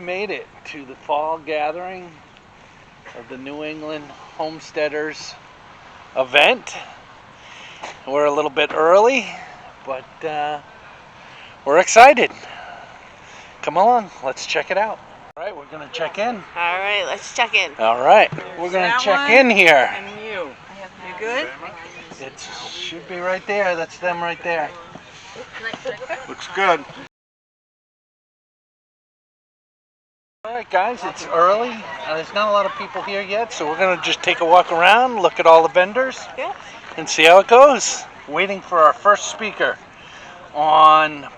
made it to the fall gathering of the New England Homesteaders event. We're a little bit early, but we're excited. Come along, let's check it out. All right, we're going to check in. All right, let's check in. All right, we're going to check in here. And you good? It should be right there. That's them right there. Looks good. All right, guys, it's early. There's not a lot of people here yet, so we're going to just take a walk around, look at all the vendors, and see how it goes. Waiting for our first speaker on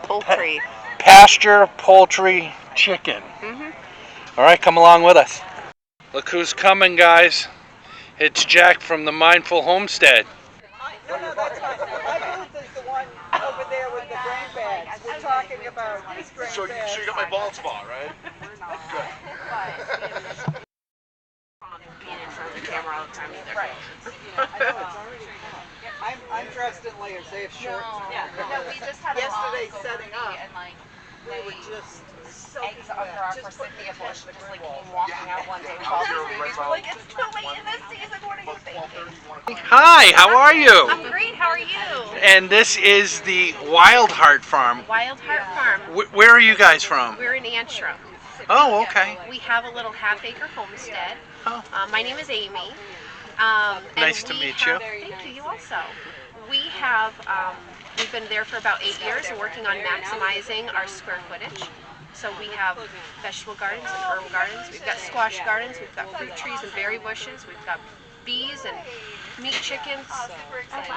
Poultry. pasture, poultry, chicken. All right, come along with us. Look who's coming, guys. It's Jack from the Mindful Homestead. No, that's fine. My booth is the one over there with the grain bags. We're talking about these grain bags. So you got my bald spot, right? Good. Being in front of the camera all the time either. Right. I know it's already. I'm dressed in layers. They have shorts. No, we just had Yesterday setting up, and like we were just soaking eggs under our wet. forsythia bush, just like came walking out one day with all these babies. We're like, it's too late in the season. What are you thinking? Hi, how are you? I'm great. How are you? And this is the Wild Heart Farm. Wild Heart Farm. Where are you guys from? We're in Antrim. Oh, okay. We have a little half-acre homestead. Oh. My name is Amy. Nice to meet you. Thank you. You also. We have. We've been there for about 8 years, working on maximizing our square footage. So we have vegetable gardens and herb gardens. We've got squash gardens. We've got fruit trees and berry bushes. We've got bees and meat chickens. Super excited.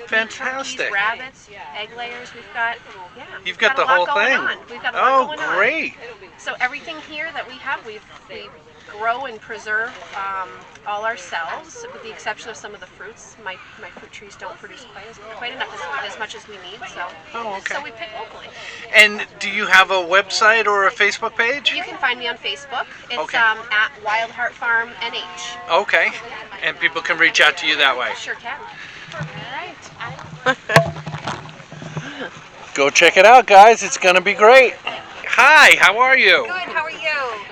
Fantastic. Turkeys, rabbits, egg layers. We've got. Yeah. You've got the a lot whole going thing. on. We've got a lot going on. Oh, great. So everything here that we have, we grow and preserve all ourselves, with the exception of some of the fruits. My fruit trees don't produce quite enough as much as we need. So so we pick locally. And do you have a website or a Facebook page? You can find me on Facebook. It's Okay. at Wild Heart Farm NH. Okay. And people can reach out to you that way. Sure can. Go check it out, guys. It's going to be great. Hi, how are you? Good, how are you?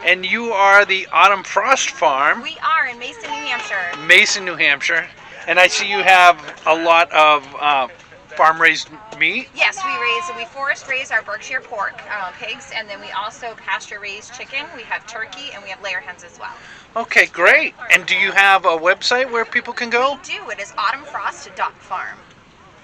And you are the Autumn Frost Farm, We are in Mason, New Hampshire. Mason, New Hampshire. And I see you have a lot of farm-raised meat. Yes, we forest raise our Berkshire pork pigs, and then we also pasture raise chicken. We have turkey, and we have layer hens as well. Okay, great. And do you have a website where people can go? We do. It is autumnfrost.farm.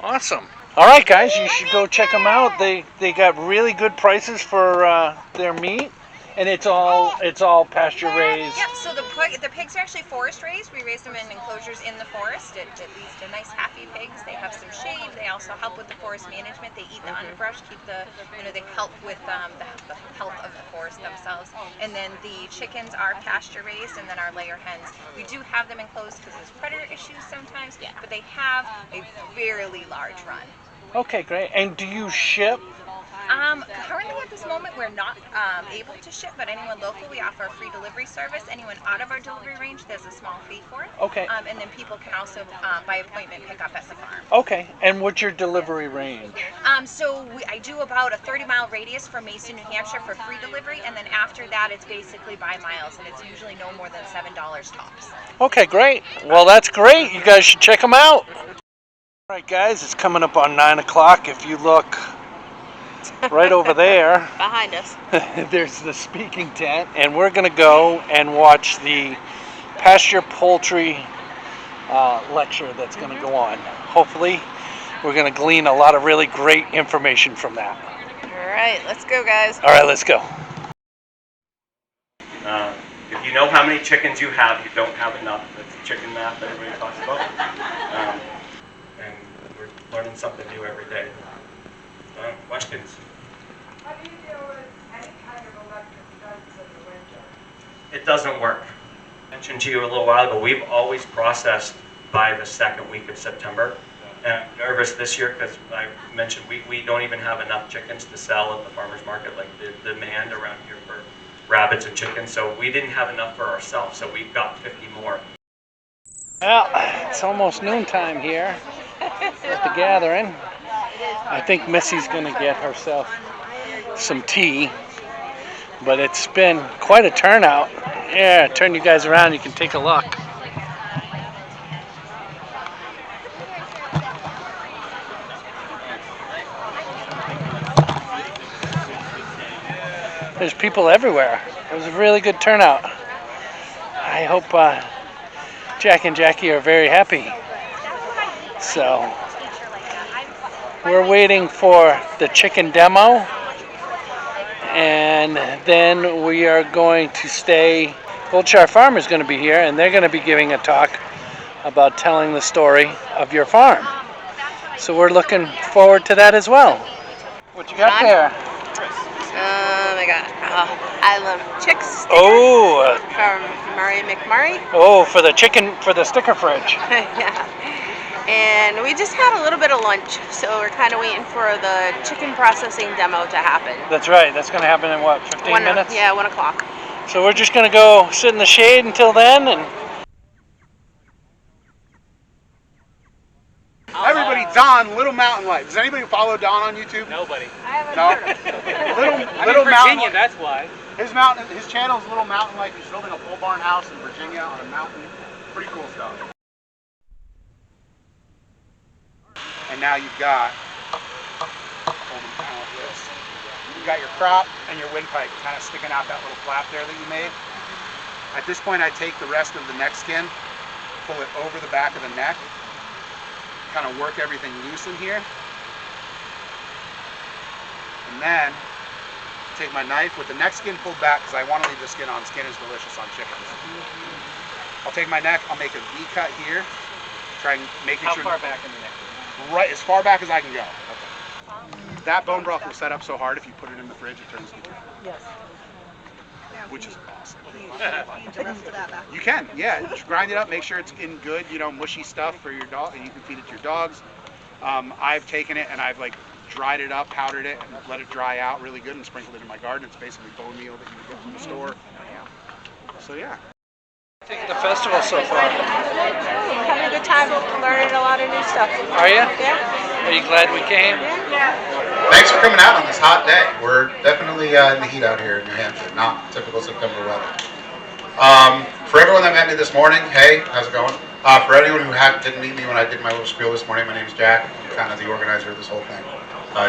Awesome. All right, guys, you should go check them out. They got really good prices for their meat, and it's all pasture raised. Yeah, so the pigs are actually forest raised. We raise them in enclosures in the forest. It leads to nice, happy pigs. They have some shade. They also help with the forest management. They eat the underbrush, keep they help with the health of the forest themselves. And then the chickens are pasture raised, and then our layer hens. We do have them enclosed because there's predator issues sometimes, but they have a fairly large run. Okay, great. And do you ship? Currently at this moment we're not able to ship, but anyone local, we offer a free delivery service. Anyone out of our delivery range, there's a small fee for it. Okay. And then people can also by appointment pick up at the farm. Okay. And what's your delivery range? I do about a 30-mile radius from Mason, New Hampshire for free delivery, and then after that it's basically by miles, and it's usually no more than $7 tops. Okay, great. Well, that's great. You guys should check them out. All right, guys, it's coming up on 9 o'clock. If you look right over there, Behind us. there's the speaking tent, and we're going to go and watch the pasture poultry lecture that's going to go on. Hopefully, we're going to glean a lot of really great information from that. All right, let's go, guys. All right, let's go. If you know how many chickens you have, you don't have enough. That's the chicken math that everybody talks about. And we're learning something new every day. Questions? How do you deal with any kind of electric fence in the winter? It doesn't work. I mentioned to you a little while ago, we've always processed by the second week of September. And I'm nervous this year because I mentioned we don't even have enough chickens to sell at the farmer's market, like the demand around here for rabbits and chickens. So we didn't have enough for ourselves, so we've got 50 more. Well, it's almost noontime here at the gathering. I think Missy's going to get herself some tea. But it's been quite a turnout. Yeah, turn you guys around, you can take a look. There's people everywhere. It was a really good turnout. I hope Jack and Jackie are very happy. So, we're waiting for the chicken demo, and then we are going to stay. Goldshire Farm is going to be here, and they're going to be giving a talk about telling the story of your farm. So we're looking forward to that as well. What you got there? Oh my god. I love chicks sticker Oh, from Murray McMurray. oh, for the chicken, for the sticker fridge. Yeah. And we just had a little bit of lunch, so we're kind of waiting for the chicken processing demo to happen. That's right. That's going to happen in what, 15 minutes? Yeah, 1 o'clock. So we're just going to go sit in the shade until then, and Everybody, Don, Little Mountain Life. Does anybody follow Don on YouTube? nobody. No. Little Mountain Life. That's why. His channel is Little Mountain Life. He's building a pole barn house in Virginia on a mountain. Pretty cool stuff. And now you've got, you've got your crop and your windpipe kind of sticking out that little flap there that you made. At this point, I take the rest of the neck skin, pull it over the back of the neck, kind of work everything loose in here. And then take my knife with the neck skin pulled back because I want to leave the skin on. Skin is delicious on chickens. I'll take my neck, I'll make a V cut here, try and making sure. How far back in the neck? Right, as far back as I can go. Okay. That bone broth will set up so hard if you put it in the fridge, it turns to Yes. which is awesome. Feed the rest of that back. You can, yeah. Just grind it up, make sure it's in good, mushy stuff for your dog, and you can feed it to your dogs. I've taken it and I've like dried it up, powdered it, and let it dry out really good and sprinkled it in my garden. It's basically bone meal that you would get from the store. So yeah. Think of the festival so far. Having a good time, learning a lot of new stuff. Are you? Yeah. Are you glad we came? Thanks for coming out on this hot day. We're definitely in the heat out here in New Hampshire, not typical September weather. For everyone that met me this morning, hey, how's it going? For anyone who didn't meet me when I did my little spiel this morning, my name is Jack. I'm kind of the organizer of this whole thing.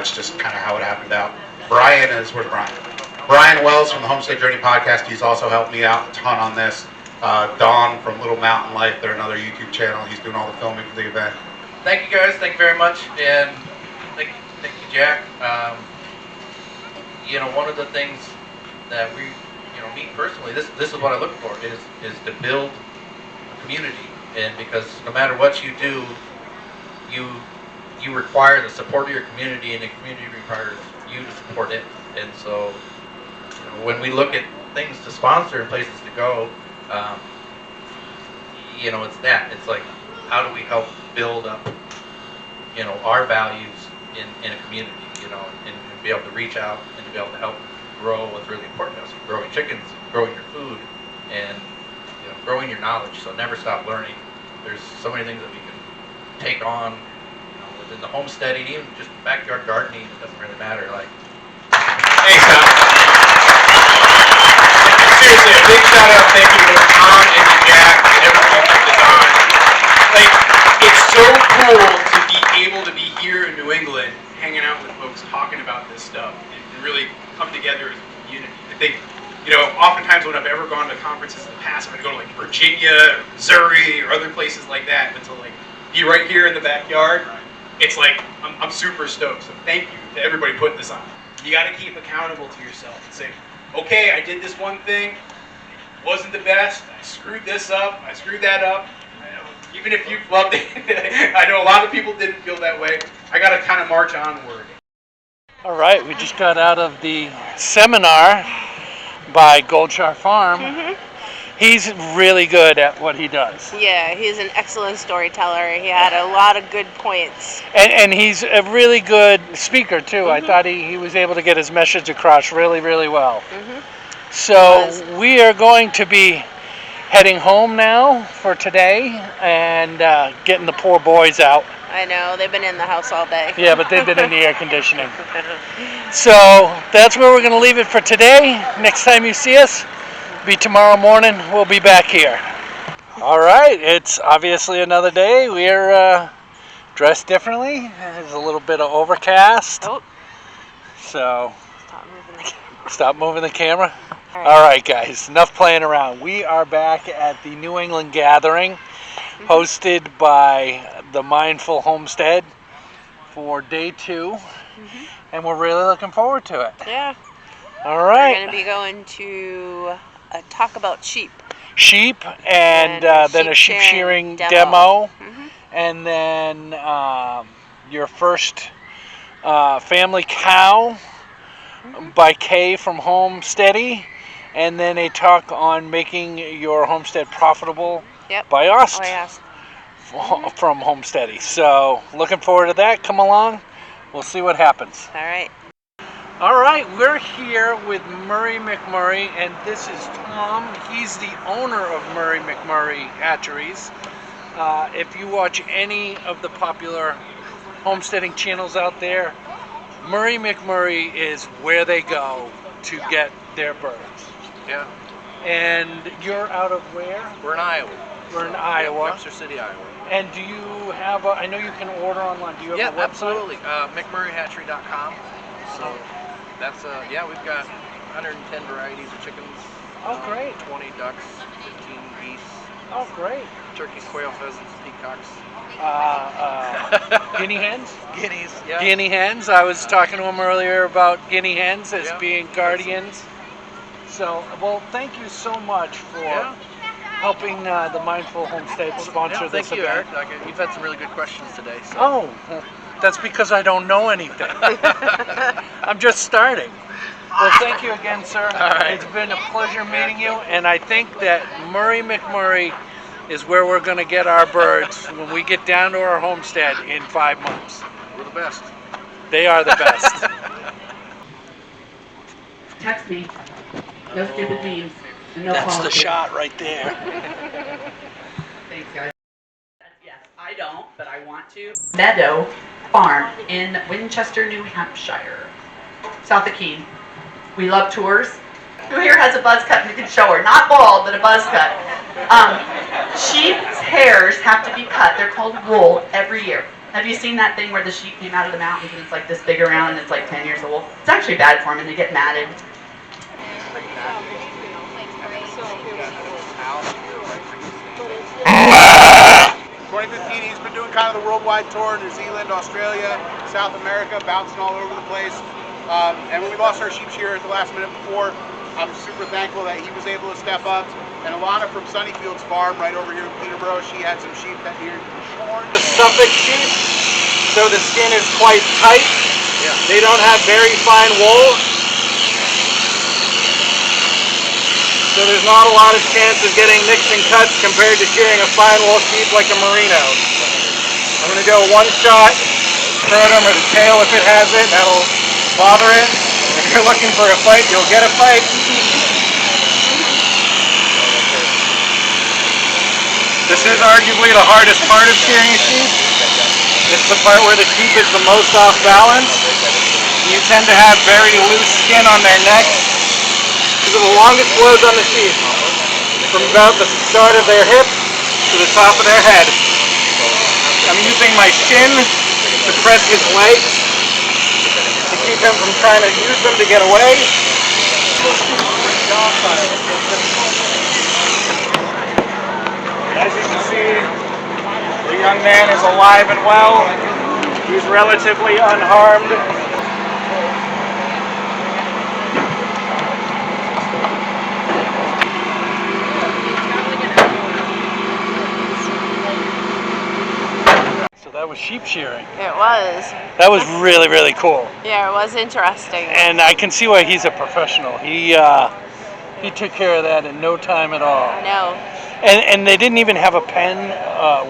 It's just kind of how it happened out. Where's Brian? Brian Wells from the Homestead Journey podcast. He's also helped me out a ton on this. Don from Little Mountain Life, they're another YouTube channel. He's doing all the filming for the event. Thank you guys, thank you very much, and thank you Jack. One of the things that we, me personally, this is what I look for, is to build a community, and because no matter what you do, you require the support of your community, and the community requires you to support it, and so when we look at things to sponsor and places to go, it's like, how do we help build up, our values in a community, and be able to reach out and to be able to help grow what's really important to us, growing chickens, growing your food, and growing your knowledge. So never stop learning. There's so many things that we can take on within the homesteading, even just backyard gardening. It doesn't really matter. Like, Hey, Tom. Seriously, a big shout out, thank you to Tom and to Jack and everyone at Design. Like, it's so cool to be able to be here in New England, hanging out with folks, talking about this stuff, and really come together as a community. I think, oftentimes when I've ever gone to conferences in the past, I'm going to go to like Virginia, or Missouri, or other places like that, but to like be right here in the backyard, it's like, I'm super stoked. So thank you to everybody putting this on. You got to keep accountable to yourself and say, okay, I did this one thing, it wasn't the best, I screwed this up, I screwed that up. Even if you loved it, I know a lot of people didn't feel that way. I got to kind of march onward. All right, we just got out of the seminar by Goldshire Farm. Mm-hmm. He's really good at what he does. Yeah, he's an excellent storyteller. He had a lot of good points. And he's a really good speaker, too. Mm-hmm. I thought he was able to get his message across really, really well. Mm-hmm. So we are going to be heading home now for today and getting the poor boys out. I know, they've been in the house all day. Yeah, but they've been in the air conditioning. So that's where we're going to leave it for today. Next time you see us, be tomorrow morning. We'll be back here. All right, it's obviously another day. We're dressed differently. There's a little bit of overcast. Oh. So Stop moving the camera. stop moving the camera. All right, guys, enough playing around. We are back at the New England Gathering, hosted by the Mindful Homestead for day 2, and we're really looking forward to it. Yeah. All right. We're going to be going to talk about sheep. Sheep, and then a sheep shearing demo. And then your first family cow by Kay from Homesteading, and then a talk on making your homestead profitable by us from Homesteading. So looking forward to that. Come along. We'll see what happens. All right. All right, we're here with Murray McMurray, and this is Tom. He's the owner of Murray McMurray Hatcheries. If you watch any of the popular homesteading channels out there, Murray McMurray is where they go to get their birds. Yeah. And you're out of where? We're in Iowa. We're in Iowa. Webster City, Iowa. And do you have I know you can order online. Do you have a website? Absolutely. McMurrayhatchery.com. So that's, we've got 110 varieties of chickens. Oh, great. 20 ducks, 15 geese. Oh, great. Turkeys, quail, pheasants, peacocks. Guinea hens? Guineas, yeah. Guinea hens. I was talking to him earlier about guinea hens as being guardians. So, well, thank you so much for helping the Mindful Homestead sponsor this event. Thank you, Eric. You've had some really good questions today. So. Oh, that's because I don't know anything. I'm just starting. Well, thank you again, sir. All right. It's been a pleasure meeting you, and I think that Murray McMurray is where we're going to get our birds when we get down to our homestead in 5 months. We're the best. They are the best. Text me. No stupid memes. And no That's politics. the shot right there. Thanks, guys. Yes, I don't, but I want to. Meadow Farm in Winchester, New Hampshire. South of Keene. We love tours. Who here has a buzz cut and you can show her? Not bald, but a buzz cut. Sheep's hairs have to be cut. They're called wool every year. Have you seen that thing where the sheep came out of the mountains and it's like this big around and it's like 10 years old? It's actually bad for them and they get matted. In 2015, he's been doing kind of the worldwide tour, New Zealand, Australia, South America, bouncing all over the place. And when we lost our sheep shearer at the last minute before, I'm super thankful that he was able to step up. And Alana from Sunnyfields Farm, right over here in Peterborough, she had some sheep that needed shorn. The Suffolk sheep, so the skin is quite tight. Yeah. They don't have very fine wool. So there's not a lot of chance of getting nicks and cuts compared to shearing a fine wool sheep like a merino. I'm going to go one shot, scrotum or the tail if it has it, that'll bother it. If you're looking for a fight, you'll get a fight. This is arguably the hardest part of shearing a sheep. It's the part where the sheep is the most off balance. You tend to have very loose skin on their neck. These are the longest blows on the sheep, from about the start of their hip to the top of their head. I'm using my shin to press his legs to keep him from trying to use them to get away. As you can see, the young man is alive and well. He's relatively unharmed. That was sheep shearing. It was. That was really, really cool. Yeah, it was interesting. And I can see why he's a professional. He took care of that in no time at all. No. And they didn't even have a pen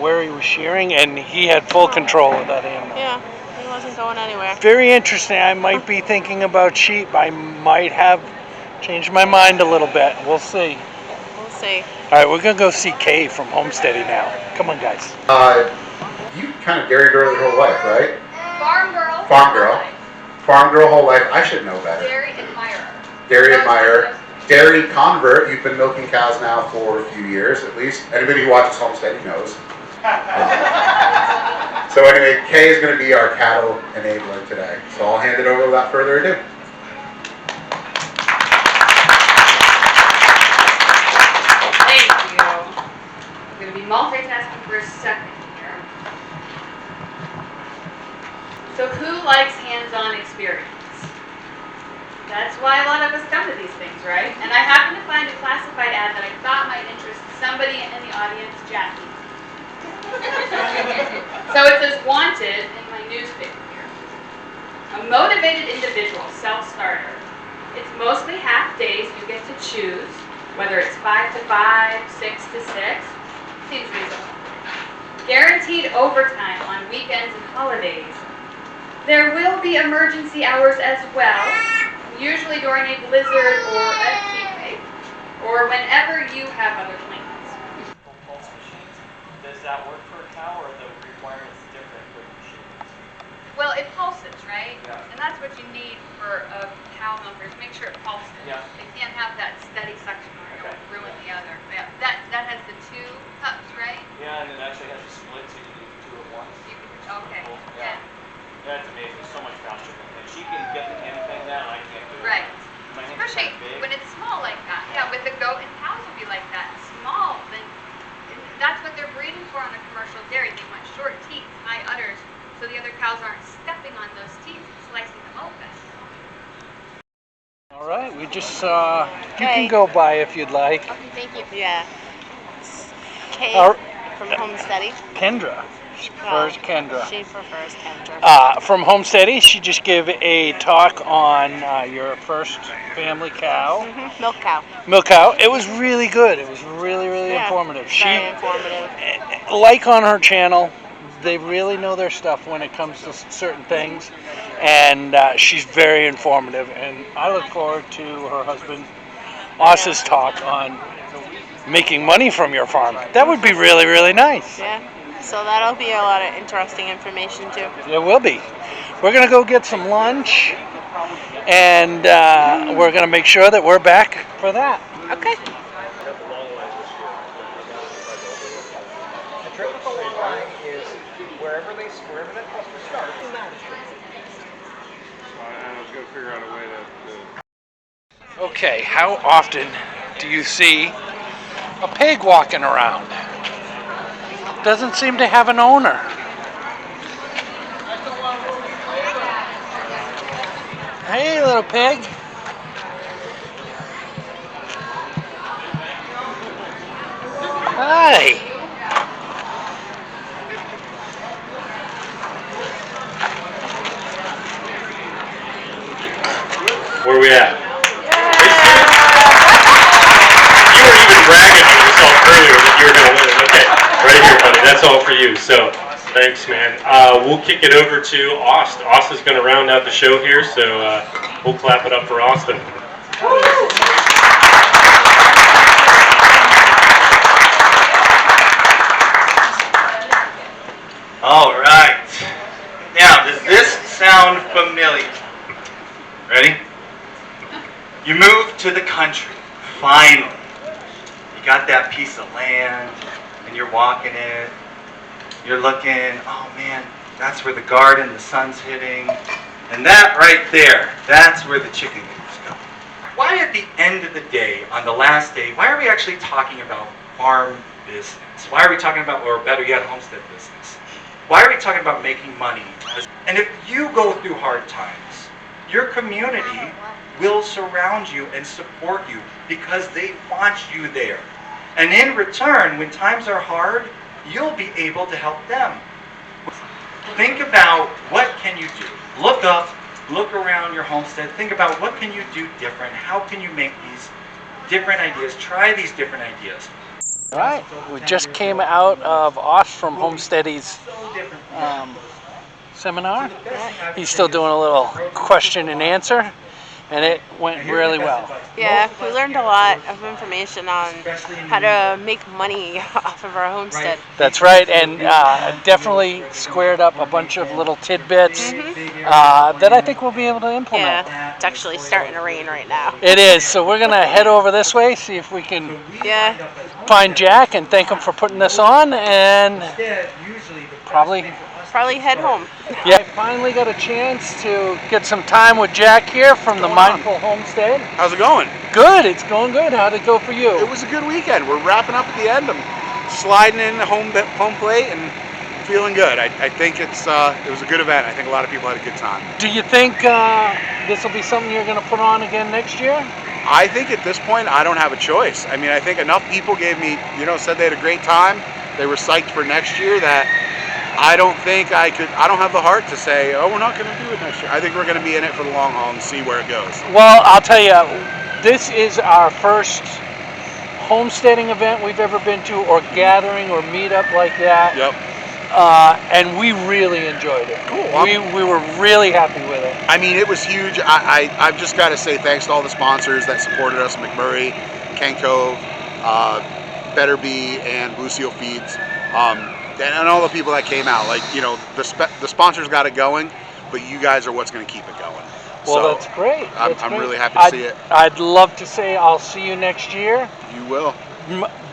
where he was shearing, and he had full control of that animal. Yeah, he wasn't going anywhere. Very interesting. I might be thinking about sheep. I might have changed my mind a little bit. We'll see. We'll see. All right, we're going to go see Kay from Homesteading now. Come on, guys. You kind of dairy girl your whole life, right? Farm girl. Farm girl. Farm girl whole life. I should know better. Dairy admirer. Dairy admirer. Dairy convert. You've been milking cows now for a few years at least. Anybody who watches Homesteading knows. So anyway, Kay is going to be our cattle enabler today. So I'll hand it over without further ado. Thank you. I'm going to be multitasking for a second here. So who likes hands-on experience? That's why a lot of us come to these things, right? And I happened to find a classified ad that I thought might interest somebody in the audience, Jackie. So it says wanted in my newspaper here. A motivated individual, self-starter. It's mostly half days you get to choose, whether it's 5 to 5, 6 to 6. Seems reasonable. Guaranteed overtime on weekends and holidays. There will be emergency hours as well, usually during a blizzard or a heat wave, or whenever you have other plans. Pulse machines, does that work for a cow, or the requirements different with machines? Well, it pulses, right? Yeah. And that's what you need for a cow milker, to make sure it pulses. Yeah. They can't have that steady suction or it'll ruin the other. Yeah. That has the 2 cups, right? Yeah, and it actually has a split, so you can do 2 at once. Okay. Yeah. That's amazing. It's so much faster. And she can get the anything down. I can't do it. Right. My hands are Especially kinda big. when it's small like that. Yeah, with the goat and cows will be like that. Small, then that's what they're breeding for on a commercial dairy. They want short teeth, high udders, so the other cows aren't stepping on those teeth and slicing them open. All right, we just saw. You can go by if you'd like. Thank you. Yeah. Kay from Homesteading. Kendra. She prefers Kendra. She prefers Kendra. From Homesteading, she just gave a talk on your first family cow. Milk cow. Milk cow. It was really good. It was really, really informative. Very informative. Like on her channel, they really know their stuff when it comes to certain things, and she's very informative. And I look forward to her husband Os's talk on making money from your farm. That would be really, really nice. Yeah. So that'll be a lot of interesting information too. It will be. We're going to go get some lunch, and we're going to make sure that we're back for that. Okay. The trick with the long line is wherever that customer starts. I was going to figure out a way to... Okay, how often do you see a pig walking around? Doesn't seem to have an owner. Hey, little pig. Hi. Where are we at? You were even bragging on yourself earlier that you were going to win. Okay, right here, buddy. That's all for you. So, thanks, man. We'll kick it over to Aust. Aust is going to round out the show here, so we'll clap it up for Austin. All right. Now, does this sound familiar? Ready? You moved to the country, finally. You got that piece of land, and you're walking it. You're looking, oh man, that's where the garden, the sun's hitting. And that right there, that's where the chicken coop go. Why at the end of the day, on the last day, why are we actually talking about farm business? Why are we talking about, or better yet, homestead business? Why are we talking about making money? And if you go through hard times, your community will surround you and support you because they want you there. And in return, when times are hard, you'll be able to help them. Think about what can you do. Look up, look around your homestead, think about what can you do different, how can you make these different ideas, try these different ideas. All right, we just came out of Osh from Homesteading's seminar. He's still doing a little question and answer. and it went really well. Yeah, we learned a lot of information on how to make money off of our homestead. That's right, and definitely squared up a bunch of little tidbits that I think we'll be able to implement. Yeah, it's actually starting to rain right now. It is, so we're gonna head over this way, see if we can find Jack and thank him for putting this on, and probably head home. Yeah, I finally got a chance to get some time with Jack here from the Mindful Homestead. How's it going? Good, it's going good. How'd it go for you? It was a good weekend. We're wrapping up at the end. I'm sliding in the home plate and feeling good. I think it was a good event. I think a lot of people had a good time. Do you think this will be something you're going to put on again next year? I think at this point I don't have a choice. I mean, I think enough people gave me, said they had a great time. They were psyched for next year that I don't think I don't have the heart to say, oh, we're not going to do it next year. I think we're going to be in it for the long haul and see where it goes. Well, I'll tell you, this is our first homesteading event we've ever been to, or gathering or meetup like that. Yep. And we really enjoyed it. Cool. We were really happy with it. I mean, it was huge. I've just got to say thanks to all the sponsors that supported us, McMurray, Ken Cove, Better Bee, and Blue Seal Feeds. And all the people that came out, the sponsors got it going, but you guys are what's going to keep it going. Well, so that's great. I'm really happy to see it. I'd love to say I'll see you next year. You will.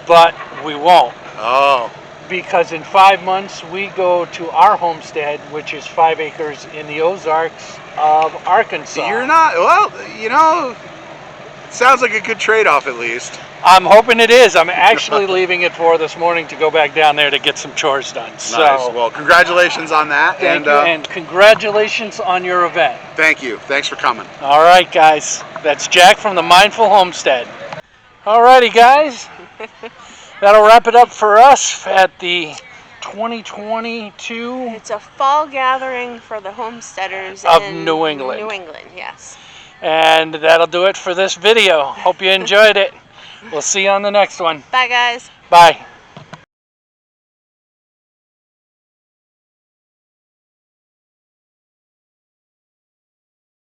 But we won't. Oh. Because in 5 months we go to our homestead, which is 5 acres in the Ozarks of Arkansas. You're not, well, it sounds like a good trade-off at least. I'm hoping it is. I'm actually leaving at 4 this morning to go back down there to get some chores done. Nice. So, well, congratulations on that. Thank you, and congratulations on your event. Thank you. Thanks for coming. All right, guys. That's Jack from the Mindful Homestead. All righty, guys. That'll wrap it up for us at the 2022. It's a fall gathering for the homesteaders of in New England. New England, yes. And that'll do it for this video. Hope you enjoyed it. We'll see you on the next one. Bye, guys. Bye.